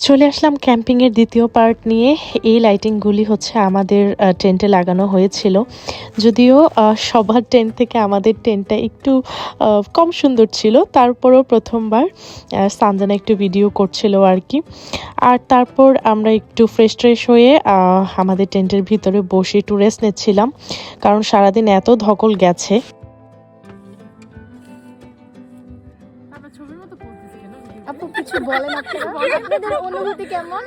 চলে আসলাম ক্যাম্পিং এর দ্বিতীয় পার্ট নিয়ে। এই লাইটিংগুলি হচ্ছে আমাদের টেন্টে লাগানো হয়েছিল। যদিও সবার টেন্ট থেকে আমাদের টেন্টটা একটু কম সুন্দর ছিল, তারপরও প্রথমবার সানজানা একটু ভিডিও করছিল আর কি। আর তারপর আমরা একটু ফ্রেশ হয়ে আমাদের টেন্টের ভিতরে বসে একটু রেস্ট নিচ্ছিলাম, কারণ সারাদিন এত ধকল গেছে। আপু কিছু বলেন, আপনাদের অনুভূতি কেমন?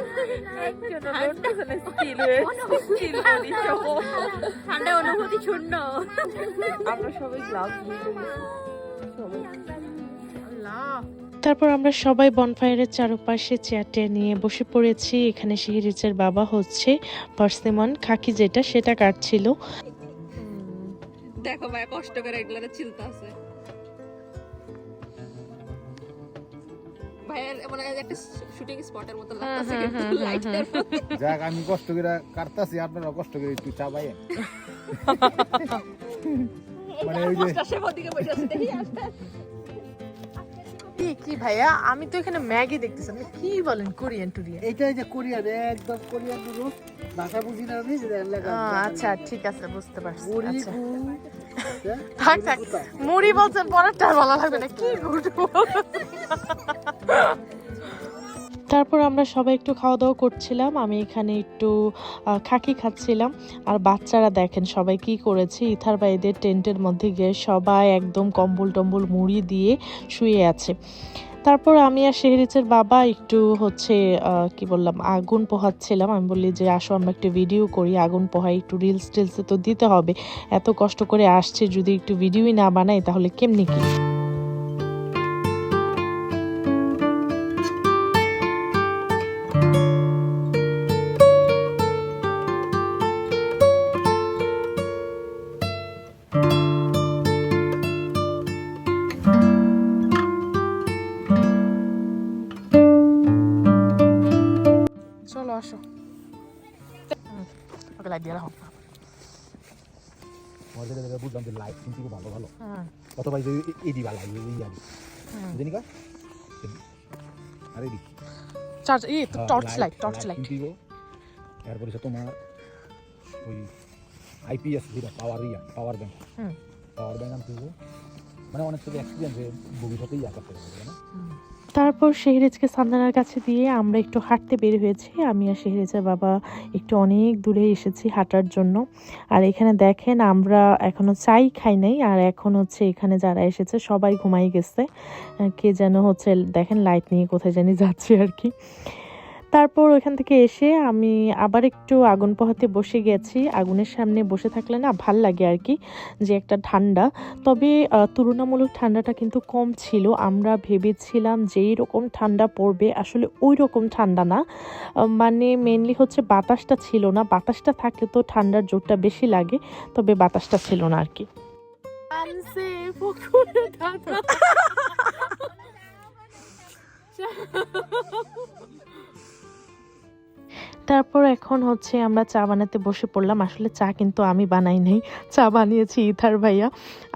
ঠান্ডা অনুভূতি শূন্য। আমরা সবাই গ্লাভস তারপর আমরা সবাই বনফায়ারের চারপাশে চেয়ারটা নিয়ে বসে পড়েছি। এখানে শিহিরিচের বাবা হচ্ছে পার্সিমন খাকি যেটা সেটা কাটছিল। দেখো ভাই কষ্ট করে এগুলা চিলতে আছে। ভাইয়ের মনে হয় একটা শুটিং স্পটের মতো লাগতেছে কিন্তু লাইটের মধ্যে। যাক আমি কষ্ট করে কাটতাছি, আপনারা কষ্ট করে একটু চা পাইয়েন। মানে ওই যে কষ্ট ওদিকে বসে আছে দেখি আসবে। কি ভাইয়া, আমি তো এখানে ম্যাগি দেখতেছি, আপনি কি বলেন? কোরিয়ান টুরিয়ান? এইটাই যে কোরিয়ান, একদম কোরিয়ান নুডলস। ভাষা বুঝি না আমি, যেটা লেখা আচ্ছা ঠিক আছে, বুঝতে পারছি। মুড়ি আচ্ছা থাক থাক, মুড়ি বলছেন, পরেরটা আর বলা লাগবে না। কি গুড। তারপর আমরা সবাই একটু খাওয়া দাওয়া করছিলাম। আমি এখানে একটু খাকি খাচ্ছিলাম। আর বাচ্চারা দেখেন সবাই কি করেছে, ইথার ভাইদের টেন্টের মধ্যে গিয়ে সবাই একদম কম্বল টম্বল মুড়ি দিয়ে শুয়ে আছে। তারপর আমি আর শেহরিচের বাবা একটু হচ্ছে কি বললাম, আগুন পোহাচ্ছিলাম। আমি বললি যে আসো আমরা একটু ভিডিও করি, আগুন পোহাই, একটু রিলস টিলসে তো দিতে হবে। এত কষ্ট করে আসছে, যদি একটু ভিডিওই না বানাই তাহলে কেমনি কি। চলো আসো, ওকে লাইট দিয়ে রাখো। মধ্যে থেকে বুঝলাম যে লাইট কিন্তু ভালো ভালো, অথবা এই যে এই দিবা লাইট এই আগে জানি কা আরে দি চার্জ এই টর্চ লাইট কিন্তু এরপরে তোমার ওই আইপিএস যেটা পাওয়ার ব্যাংক আনতে মানে অনেক কিছু এক্সপিরিয়েন্স ভবিষ্যতেই করতে পারবে না। তারপর শেহরিজকে সান্দানার কাছে দিয়ে আমরা একটু হাঁটতে বের হয়েছি। আমি আর শেহরিজের বাবা একটু অনেক দূরে এসেছি হাঁটার জন্য। আর এখানে দেখেন আমরা এখনো চাই খাই নাই, আর এখন হচ্ছে এখানে যারা এসেছে সবাই ঘুমাই গেছে। কে যেন হচ্ছে দেখেন লাইট নিয়ে কোথায় জানি যাচ্ছে আর কি। তারপর ওইখান থেকে এসে আমি আবার একটু আগুন পোহাতে বসে গেছি। আগুনের সামনে বসে থাকলে না ভাল লাগে আর কি, যে একটা ঠান্ডা। তবে তুলনামূলক ঠান্ডাটা কিন্তু কম ছিল। আমরা ভেবেছিলাম যে এইরকম ঠান্ডা পড়বে, আসলে ওই রকম ঠান্ডা না। মানে মেনলি হচ্ছে বাতাসটা ছিল না। বাতাসটা থাকলে তো ঠান্ডার জোরটা বেশি লাগে, তবে বাতাসটা ছিল না আর কি। তারপর এখন হচ্ছে আমরা চা বানাতে বসে পড়লাম। আসলে চা কিন্তু আমি বানাই নাই, চা বানিয়েছি ইথার ভাইয়া।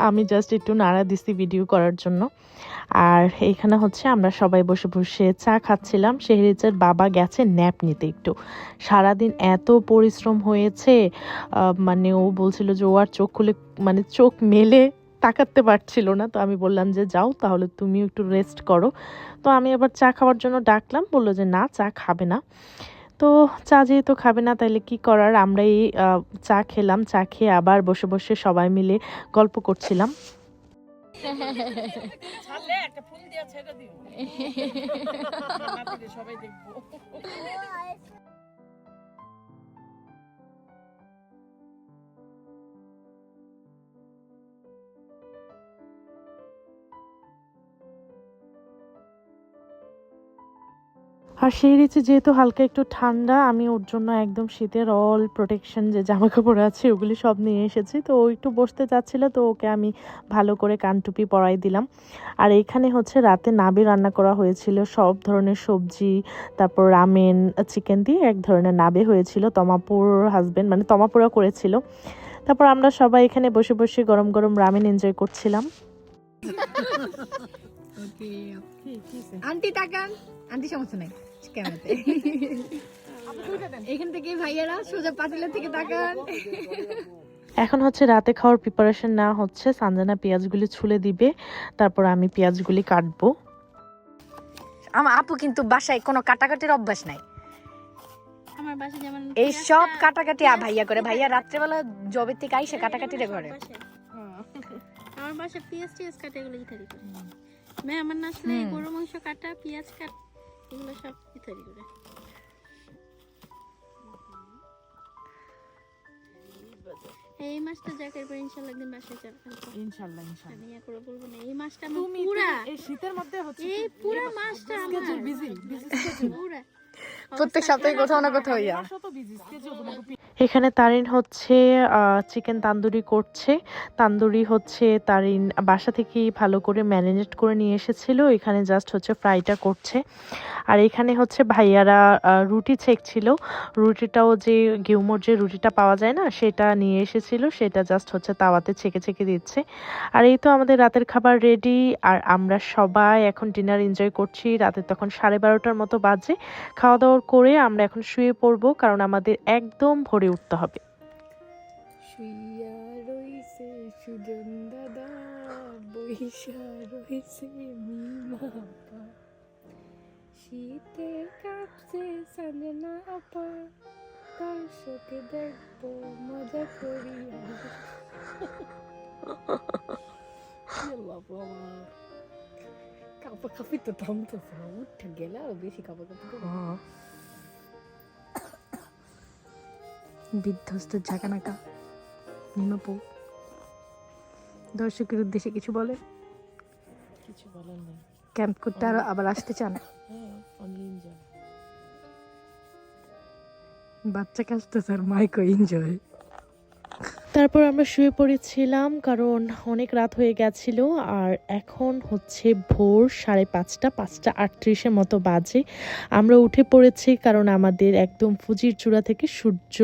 আমি জাস্ট একটু নাড়া দিছি ভিডিও করার জন্য। আর এইখানে হচ্ছে আমরা সবাই বসে বসে চা খাচ্ছিলাম। শেহরিজের বাবা গেছে ন্যাপ নিতে একটু। সারাদিন এত পরিশ্রম হয়েছে, মানে ও বলছিল যে ও আর চোখ খুলে মানে চোখ মেলে তাকাতে পারছিল না। তো আমি বললাম যে যাও তাহলে তুমিও একটু রেস্ট করো। তো আমি আবার চা খাওয়ার জন্য ডাকলাম, বললো যে না চা খাবে না। তো চা যেহেতু খাবে না তাইলে কি করার, আমরা এই চা খেলাম। চা খেয়ে আবার বসে বসে সবাই মিলে গল্প করছিলাম। আর সেই রিচে যেহেতু হালকা একটু ঠান্ডা, আমি ওর জন্য একদম শীতের অল প্রোটেকশন যে জামা কাপড় আছে ওগুলি সব নিয়ে এসেছি। তো ও একটু বসতে চাচ্ছিল, তো ওকে আমি ভালো করে কানটুপি পরাই দিলাম। আর এইখানে হচ্ছে রাতে নাবি রান্না করা হয়েছিল, সব ধরনের সবজি, তারপর রামেন, চিকেন দিয়ে এক ধরনের নাবে হয়েছিল। তমাপুর হাজবেন্ড মানে তমাপুরা করেছিল। তারপর আমরা সবাই এখানে বসে বসে গরম গরম রামেন এনজয় করছিলাম। আন্টি তাকান, আন্টি সমস্যা নাই। ক্যামেরাতে। এখান থেকে ভাইয়ারা সোজা পাতিলা থেকে তাকান। এখন হচ্ছে রাতে খাওয়ার প্রিপারেশন না হচ্ছে, সানজানা পেঁয়াজগুলি ছুলে দিবে, তারপর আমি পেঁয়াজগুলি কাটবো। আমার আপু কিন্তু বাসায় কোনো কাটাকাটির অভ্যাস নাই। আমার বাসা যেমন এই সব কাটাকাটি ভাইয়া করে, ভাইয়া রাত্রেবেলা জবের থেকে আইসে কাটাকাটিরে করে। আমার বাসা পেঁয়াজ টিয়াজ কাটা এগুলো ইত্যাদি করে। মেহমান আসলে গরু মাংস কাটা, পেঁয়াজ কাট, এগুলো সব ইত্যাদি করে। এই মাছটা জাকের পর ইনশাআল্লাহ একদিন বাসায় যাবেন। ইনশাআল্লাহ আমি ইয়া করে বলবো না, এই মাছটা আমার পুরা এই শীতের মধ্যে হচ্ছে এই পুরা মাছটা আমার বিজি পুরা প্রত্যেক সপ্তাহে কোথাও না কোথাও ইয়া। এখানে তারিন হচ্ছে চিকেন তান্দুরি করছে। তান্দুরি হচ্ছে তারিন বাসা থেকেই ভালো করে ম্যারিনেট করে নিয়ে এসেছিল, এখানে জাস্ট হচ্ছে ফ্রাইটা করছে। আর এখানে হচ্ছে ভাইয়ারা রুটি ছেঁকছিল, রুটিটাও যে গিউমোর যে রুটিটা পাওয়া যায় না সেটা নিয়ে এসেছিল, সেটা জাস্ট হচ্ছে তাওয়াতে ছেঁকে ছেঁকে দিচ্ছে। আর এই তো আমাদের রাতের খাবার রেডি, আর আমরা সবাই এখন ডিনার এনজয় করছি। রাতে তখন 12:30টার মতো বাজে। খাওয়া দাওয়া করে আমরা এখন শুয়ে পড়বো, কারণ আমাদের একদম ভোরে উঠতে হবে। শুইয়া রইছে সুজন দাদা, বইসা রইছে মিমা আপা, শীতে কাঁপছে সানজানা আপা, দর্শকে দেখবো মজা করি। কাপা কাপি তো থামতেছে না, উঠে গেলে আরো বেশি কাপা কাপি। বিধ্বস্ত ঝাঁকানাকা নিমাপু দর্শকের উদ্দেশ্যে কিছু বলে? কিছু বলার নেই, ক্যাম্প করতে আরো আবার আসতে চান? বাচ্চা কাজ তো স্যার মাইকো এনজয়। তারপর আমরা শুয়ে পড়েছিলাম, কারণ অনেক রাত হয়ে গেছিল। আর এখন হচ্ছে ভোর 5:30, 5:38 মতো বাজে। আমরা উঠে পড়েছি, কারণ আমাদের একদম ফুজির চূড়া থেকে সূর্য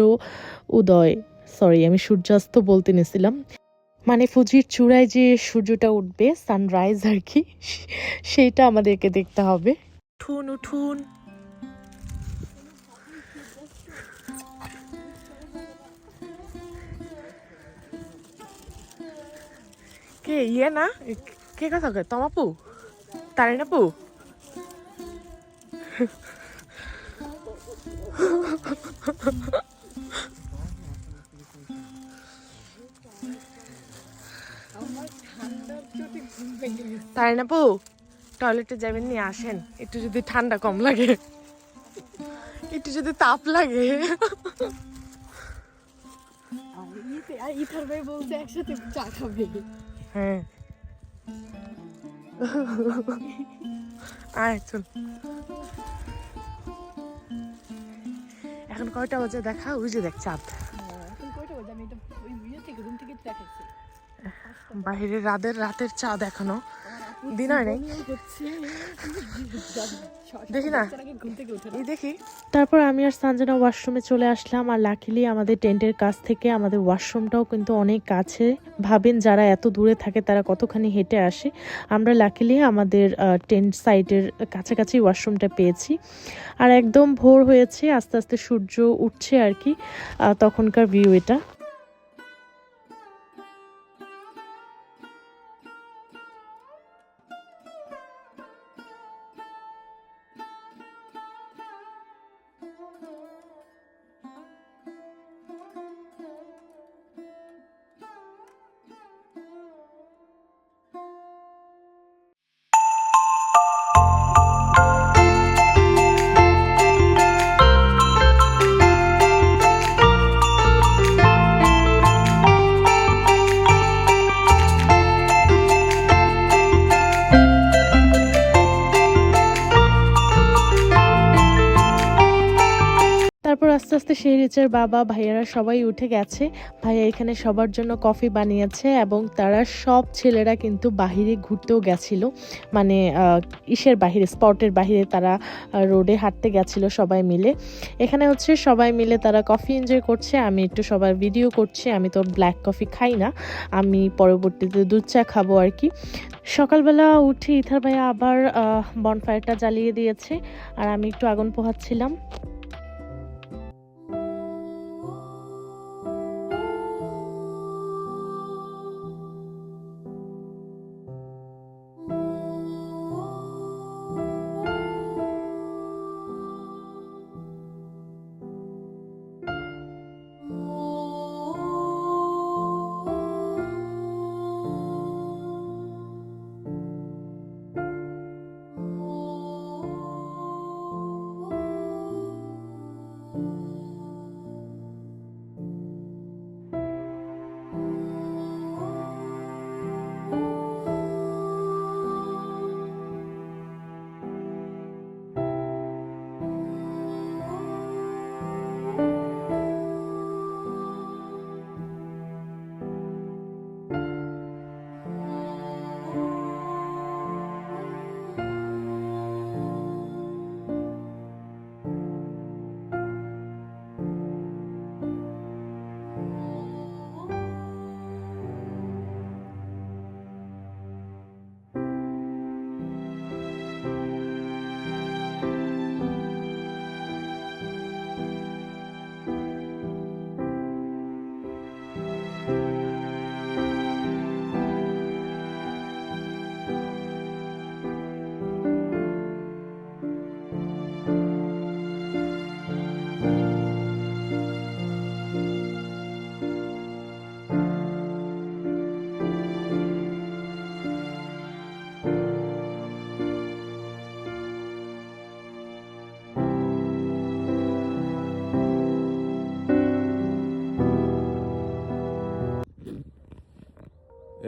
উদয়, আমি সূর্যাস্ত বলতে নিয়েছিলাম, মানে ফুজির চূড়ায় যে সূর্যটা উঠবে, সানরাইজ আর কি, সেইটা আমাদেরকে দেখতে হবে। উঠুন উঠুন। কে ইয়ে না, কে কথা কয়? তমাপু, তারিন আপু। তারিন আপু, টয়লেটে যাবেন নি? আসেন, একটু যদি ঠান্ডা কম লাগে, একটু যদি তাপ লাগে। ইথার ভাই বলছে একসাথে চা খাবে। হ্যাঁ, আয় চল। এখন কয়টা বাজে দেখা? ওই যে দেখ চাঁদ। এখন কয়টা বাজে? আমি এটা ওই ভিডিও থেকে রুম থেকে দেখাচ্ছি। বাইরে রাতের চাঁদ এখনো দিন হয় নাই, দেখি না, এই দেখি। তারপর আমি আর সানজানা ওয়াশরুমে চলে আসলাম। আর লাকিলি আমাদের টেন্টের কাছ থেকে আমাদের ওয়াশরুমটাও কিন্তু অনেক কাছে। ভাবেন যারা এত দূরে থাকে তারা কতখানি হেঁটে আসে। আমরা লাকিলি আমাদের টেন্ট সাইডের কাছাকাছি ওয়াশরুমটা পেয়েছি। আর একদম ভোর হয়েছে, আস্তে আস্তে সূর্য উঠছে আর কি, তখনকার ভিউ এটা। তারপর আস্তে আস্তে শেহরিচের বাবা ভাইয়ারা সবাই উঠে গেছে। ভাইয়া এখানে সবার জন্য কফি বানিয়েছে, এবং তারা সব ছেলেরা কিন্তু বাহিরে ঘুরতেও গেছিল, মানে ইসের বাহিরে, স্পটের বাহিরে তারা রোডে হাঁটতে গেছিল সবাই মিলে। এখানে হচ্ছে সবাই মিলে তারা কফি এনজয় করছে। আমি একটু সবার ভিডিও করছি। আমি তো ব্ল্যাক কফি খাই না, আমি পরবর্তীতে দুধ চা খাবো আর কি। সকালবেলা উঠে ইথার ভাইয়া আবার বনফায়ারটা জ্বালিয়ে দিয়েছে আর আমি একটু আগুন পোহাচ্ছিলাম।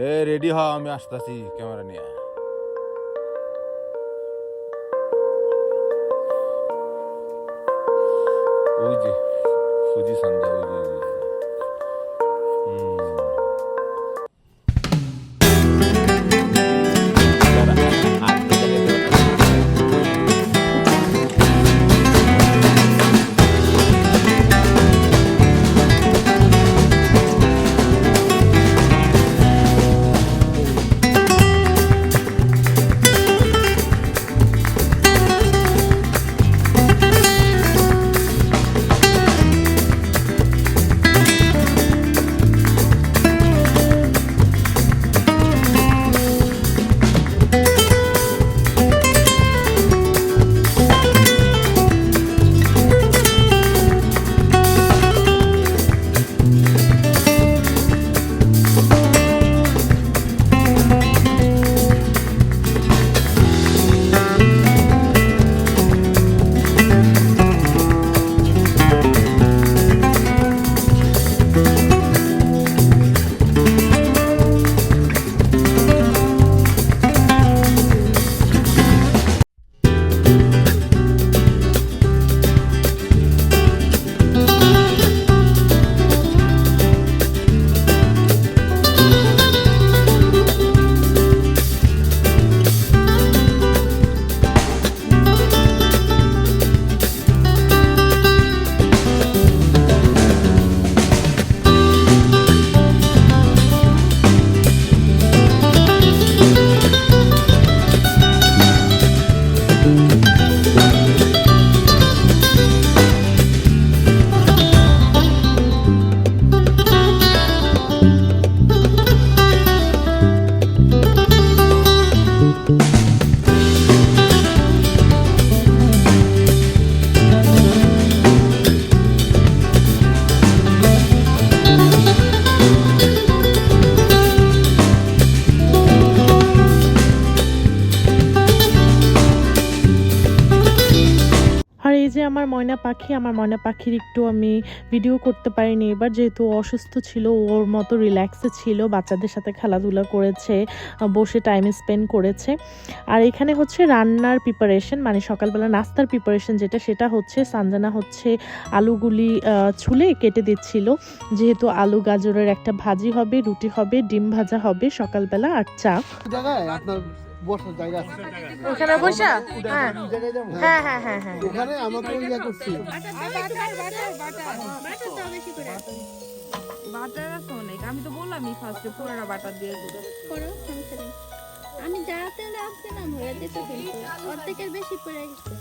এ রেডি হ, আমি আসতেছি ক্যামেরা নিয়ে। ওই যে ফুজি সন্ধ্যা, ওই যে আমার ময়না পাখি, আমার ময়না পাখির একটু আমি ভিডিও করতে পারিনি এবার, যেহেতু অসুস্থ ছিল, ওর মতো রিল্যাক্সে ছিল, বাচ্চাদের সাথে খেলাধুলা করেছে, বসে টাইম স্পেন্ড করেছে। আর এখানে হচ্ছে রান্নার প্রিপারেশন, মানে সকালবেলা নাস্তার প্রিপারেশন যেটা, সেটা হচ্ছে সানজানা হচ্ছে আলুগুলি ছুলে কেটে দিচ্ছিল, যেহেতু আলু গাজরের একটা ভাজি হবে, রুটি হবে, ডিম ভাজা হবে সকালবেলা, আর চা। জায়গায় আপনার বসার জায়গা আছে ওখানে বসা? হ্যাঁ ওই জায়গায় যাবো হ্যাঁ হ্যাঁ হ্যাঁ হ্যাঁ। ওখানে আমাকে ইয়া করছি বাটার আছে অনেক, আমি তো বললামই ফার্স্টে পুরোটা বাটার দিয়ে দেবো। করো, সমস্যা নেই। আমি যাতে আনছিলাম হয়ে যেত কিন্তু অর্ধেকের বেশি পড়ে গেছে।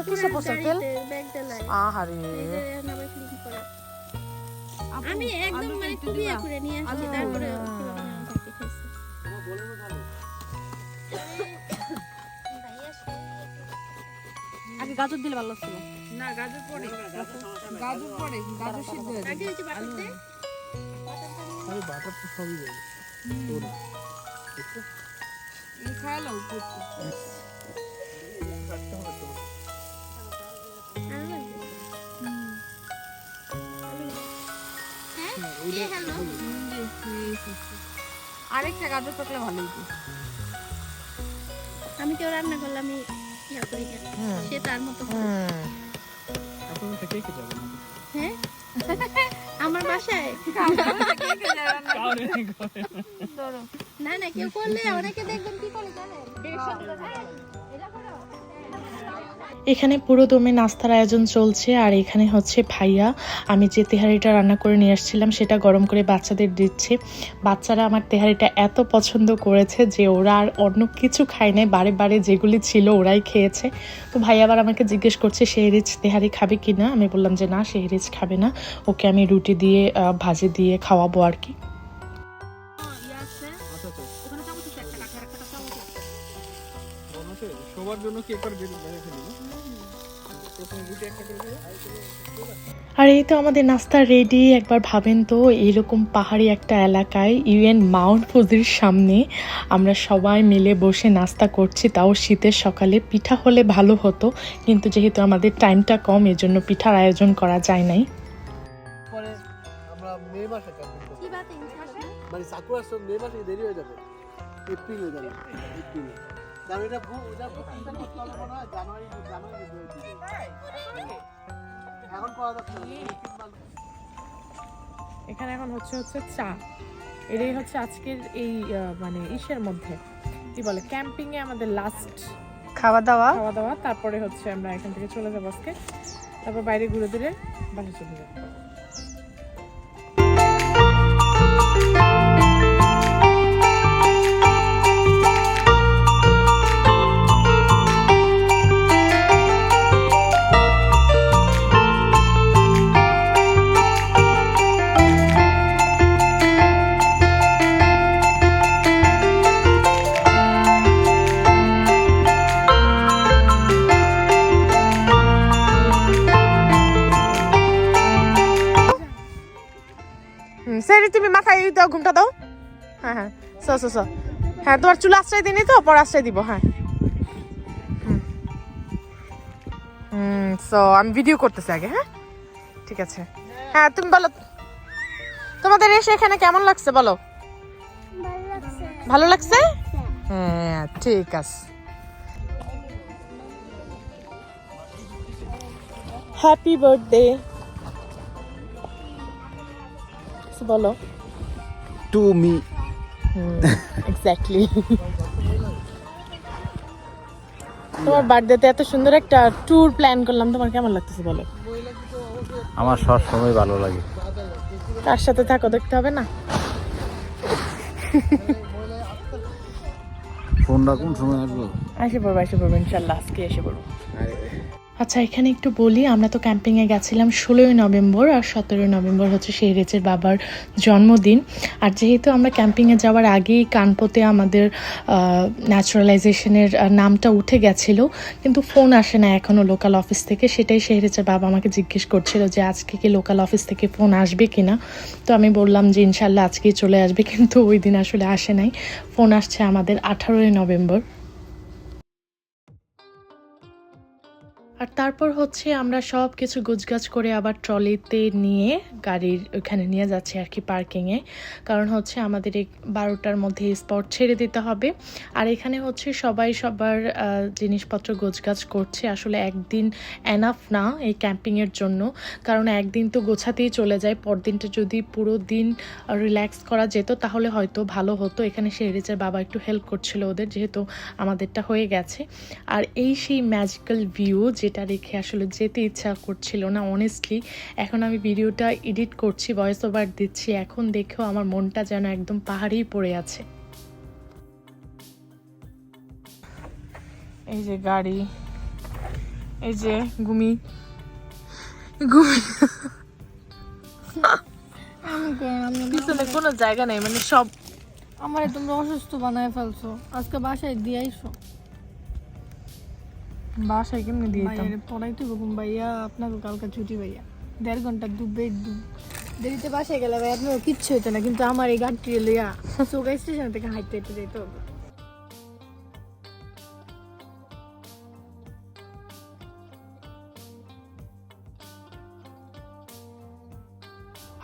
কিসে পোষার তেল? ব্যাগ ডালায় আহারে আবার ক্লিন করা। আমি একদম মানে খুবই করে নিয়ে আসছি, তারপরে ভাবি খাইছি। আগে গাজর দিলে ভালো ছিল। আগে হচ্ছে বাটাতে আরে বাটার তো সবই দেবে তো না আরেকটা গাজর থাকলে ভালো হতো। আমি কেউ রান্না করলে আমি ইয়া করি না, সে তার মতো করে। আপনারা কে কে যাবেন হ্যাঁ আমার বাসায় না না কেউ করলে অনেকে দেখবেন কি করে জানেন, এখানে পুরো দমে নাস্তার আয়োজন চলছে। আর এখানে হচ্ছে ভাইয়া আমি যে তেহারিটা রান্না করে নিয়ে আসছিলাম সেটা গরম করে বাচ্চাদের দিচ্ছে। বাচ্চারা আমার তেহারিটা এত পছন্দ করেছে যে ওরা আর অন্য কিছু খায় নাই, বারে বারে যেগুলি ছিল ওরাই খেয়েছে। তো ভাইয়া আবার আমাকে জিজ্ঞেস করছে শেহরিজ তেহারি খাবে কি না। আমি বললাম যে না, শেহরিজ খাবে না, ওকে আমি রুটি দিয়ে ভাজি দিয়ে খাওয়াবো আর কি। সবার জন্য কি একবার বের করে ফেলি না প্রথমে রুটি একটা করে দিও। আর এই তো আমাদের নাস্তা রেডি। একবার ভাবেন তো, এইরকম পাহাড়ি একটা এলাকায় ইউএন মাউন্ট ফুজির সামনে আমরা সবাই মিলে বসে নাস্তা করছি, তাও শীতের সকালে। পিঠা হলে ভালো হতো, কিন্তু যেহেতু আমাদের টাইমটা কম এজন্য পিঠার আয়োজন করা যায় নাই। পরে আমরা মে মাসে ক্যাম্পিং করব, কি বাত ইনশাআল্লাহ মানে সাকুরার সব মে মাসে দেরি হয়ে যাবে, এপ্রিল হয়ে যাবে, এপ্রিল। কারণ এটা বুকিংটা করতে হবে মনে হয় জানুয়ারি এখন করা যাচ্ছে না। এখানে এখন হচ্ছে চা, এটাই হচ্ছে আজকের এই মানে ইসের মধ্যে কি বলে ক্যাম্পিং এ আমাদের লাস্ট খাওয়া দাওয়া। তারপরে হচ্ছে আমরা এখান থেকে চলে যাবো আজকে, তারপর বাইরে ঘুরে ঘুরে বাসা চলে যাবো। সেরি তুমি মাথায় দাও, ঘুমটা দাও। হ্যাঁ হ্যাঁ সো হ্যাঁ, তোমার চুল আশ্রয় দিনি তো, পর আশ্রয় দিব। হ্যাঁ সো আমি ভিডিও করতেছি আগে। হ্যাঁ ঠিক আছে। হ্যাঁ তুমি বলো, তোমাদের এসে এখানে কেমন লাগছে বলো? ভালো লাগছে? হ্যাঁ ঠিক আছে। হ্যাপি বার্থডে বলো। To me. এক্স্যাক্টলি। তোমার বার্থডেতে এত সুন্দর একটা ট্যুর প্ল্যান করলাম, তোমার কেমন লাগতেছে বলো? আমার সব সময় ভালো লাগে। কার সাথে থাকো দেখতে হবে না? ফোনটা কোন সময় আসবো? এসে পড়বো ইনশাল্লাহ, আজকে এসে পড়বো। আচ্ছা এখানে একটু বলি, আমরা তো ক্যাম্পিংয়ে গেছিলাম 16ই নভেম্বর, আর 17ই নভেম্বর হচ্ছে শেহরিজের বাবার জন্মদিন। আর যেহেতু আমরা ক্যাম্পিংয়ে যাওয়ার আগেই কানপোতে আমাদের ন্যাচারালাইজেশনের নামটা উঠে গেছিলো, কিন্তু ফোন আসে না এখনও লোকাল অফিস থেকে। সেটাই শেহরিজের বাবা আমাকে জিজ্ঞেস করছিল যে আজকে কি লোকাল অফিস থেকে ফোন আসবে কি না। তো আমি বললাম যে ইনশাল্লাহ আজকেই চলে আসবে, কিন্তু ওই দিন আসলে আসে নাই। ফোন আসছে আমাদের 18ই নভেম্বর। আর তারপর হচ্ছে আমরা সব কিছু গুছগাছ করে আবার ট্রলিতে নিয়ে গাড়ির ওখানে নিয়ে যাচ্ছি আর কি, পার্কিংয়ে। কারণ হচ্ছে আমাদের এই 12টার মধ্যে স্পট ছেড়ে দিতে হবে। আর এখানে হচ্ছে সবাই সবার জিনিসপত্র গোছগাছ করছে। আসলে একদিন এনাফ না এই ক্যাম্পিংয়ের জন্য, কারণ একদিন তো গোছাতেই চলে যায়। পরদিনটা যদি পুরো দিন রিল্যাক্স করা যেত তাহলে হয়তো ভালো হতো। এখানে শেহরিজের বাবা একটু হেল্প করছিল ওদের, যেহেতু আমাদেরটা হয়ে গেছে। আর এই সেই ম্যাজিক্যাল ভিউ যেটা রেখে আসলে যেতে ইচ্ছা করছিল না অনেস্টলি। এখন আমি ভিডিওটা এডিট করছি, ভয়েস ওভার দিচ্ছি, এখন দেখেও আমার মনটা যেন একদম পাহাড়েই পড়ে আছে। এই যে গাড়ি, এই যে গুমি গুমি পিছনে কোনো জায়গা নেই, মানে সব আমার তোমরা অসুস্থ বানায় ফেলছো, আজকে বাসায় দিয়ে আইসো। বাসায় কেমনি দিয়ে দিতাম? ভাইয়া পড়াইতে ঘুম ভাইয়া, আপনাকে কালকে ছুটি ভাইয়া, 1.5 ঘন্টা দেরিতে বাসায় গেলে ভাই আপনার কিচ্ছু হইতো না, কিন্তু আমার এই গাড়িটি লইয়া চৌকা স্টেশন থেকে হাঁটতে হাঁটতে যেতে হবে।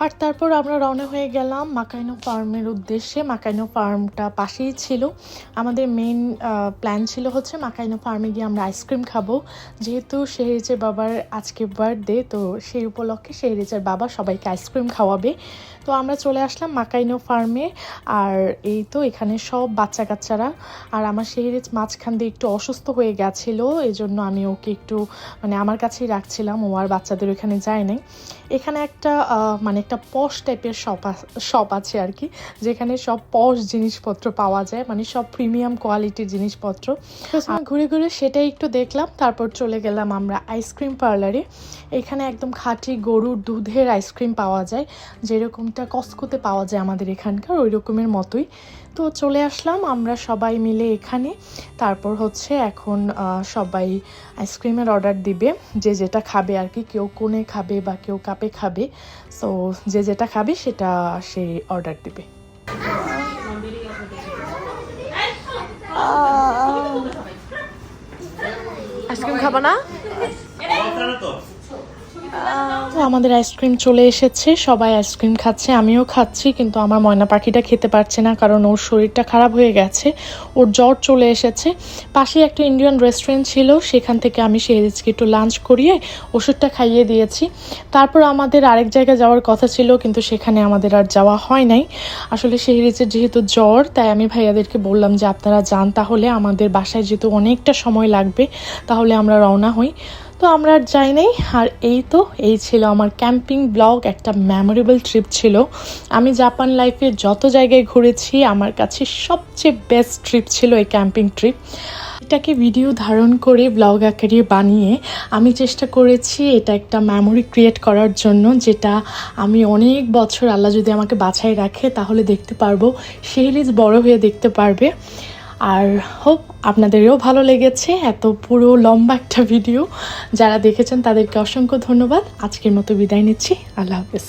আর তারপর আমরা রওনা হয়ে গেলাম মাকাইনো ফার্মের উদ্দেশ্যে। মাকাইনো ফার্মটা পাশেই ছিল। আমাদের মেইন প্ল্যান ছিল হচ্ছে মাকাইনো ফার্মে গিয়ে আমরা আইসক্রিম খাবো, যেহেতু শেহরিজের বাবার আজকে বার্থডে, তো সেই উপলক্ষে শেহরিজের বাবা সবাইকে আইসক্রিম খাওয়াবে। তো আমরা চলে আসলাম মাকাইনো ফার্মে। আর এই তো এখানে সব বাচ্চা কাচ্চারা। আর আমার শেহরিজ মাঝখান দিয়ে একটু অসুস্থ হয়ে গেছিলো, এই জন্য আমি ওকে একটু মানে আমার কাছেই রাখছিলাম, ও আর বাচ্চাদের ওখানে যায় নাই। এখানে একটা মানে একটা পশ টাইপের শপ আছে আর কি, যেখানে সব পশ জিনিসপত্র পাওয়া যায়, মানে সব প্রিমিয়াম কোয়ালিটির জিনিসপত্র। ঘুরে ঘুরে সেটাই একটু দেখলাম, তারপর চলে গেলাম আমরা আইসক্রিম পার্লারে। এখানে একদম খাঁটি গরুর দুধের আইসক্রিম পাওয়া যায়, যেরকমটা কসকোতে পাওয়া যায় আমাদের এখানকার, ওই রকমের মতোই। তো চলে আসলাম আমরা সবাই মিলে এখানে। তারপর হচ্ছে এখন সবাই আইসক্রিমের অর্ডার দিবে, যে যেটা খাবে আর কি, কেউ কোণে খাবে বা কেউ কাপে খাবে। সো যে যেটা খাবে সেটা সে অর্ডার দিবে। আইসক্রিম খাবো না? তো আমাদের আইসক্রিম চলে এসেছে, সবাই আইসক্রিম খাচ্ছে, আমিও খাচ্ছি, কিন্তু আমার ময়না পাখিটা খেতে পারছে না, কারণ ওর শরীরটা খারাপ হয়ে গেছে, ওর জ্বর চলে এসেছে। পাশে একটা ইন্ডিয়ান রেস্টুরেন্ট ছিল, সেখান থেকে আমি শেহরিজকে একটু লাঞ্চ করিয়ে ওষুধটা খাইয়ে দিয়েছি। তারপর আমাদের আরেক জায়গায় যাওয়ার কথা ছিল, কিন্তু সেখানে আমাদের আর যাওয়া হয় নাই। আসলে শেহরিজের যেহেতু জ্বর, তাই আমি ভাইয়াদেরকে বললাম যে আপনারা যান, তাহলে আমাদের বাসায় যেহেতু অনেকটা সময় লাগবে, তাহলে আমরা রওনা হই। তো আমরা আর যাই নাই। আর এই ছিল আমার ক্যাম্পিং ব্লগ, একটা মেমোরেবল ট্রিপ ছিল। আমি জাপান লাইফে যত জায়গায় ঘুরেছি, আমার কাছে সবচেয়ে বেস্ট ট্রিপ ছিল এই ক্যাম্পিং ট্রিপ। এটাকে ভিডিও ধারণ করে ব্লগ আকারে বানিয়ে আমি চেষ্টা করেছি এটা একটা মেমোরি ক্রিয়েট করার জন্য, যেটা আমি অনেক বছর, আল্লাহ যদি আমাকে বাছাই রাখে, তাহলে দেখতে পারবো, শেহরিজ বড় হয়ে দেখতে পারবে। আর হোপ আপনাদেরও ভালো লেগেছে এত পুরো লম্বা একটা ভিডিও। যারা দেখেছেন তাদেরকে অসংখ্য ধন্যবাদ। আজকের মতো বিদায় নিচ্ছি, আল্লাহ হাফেজ।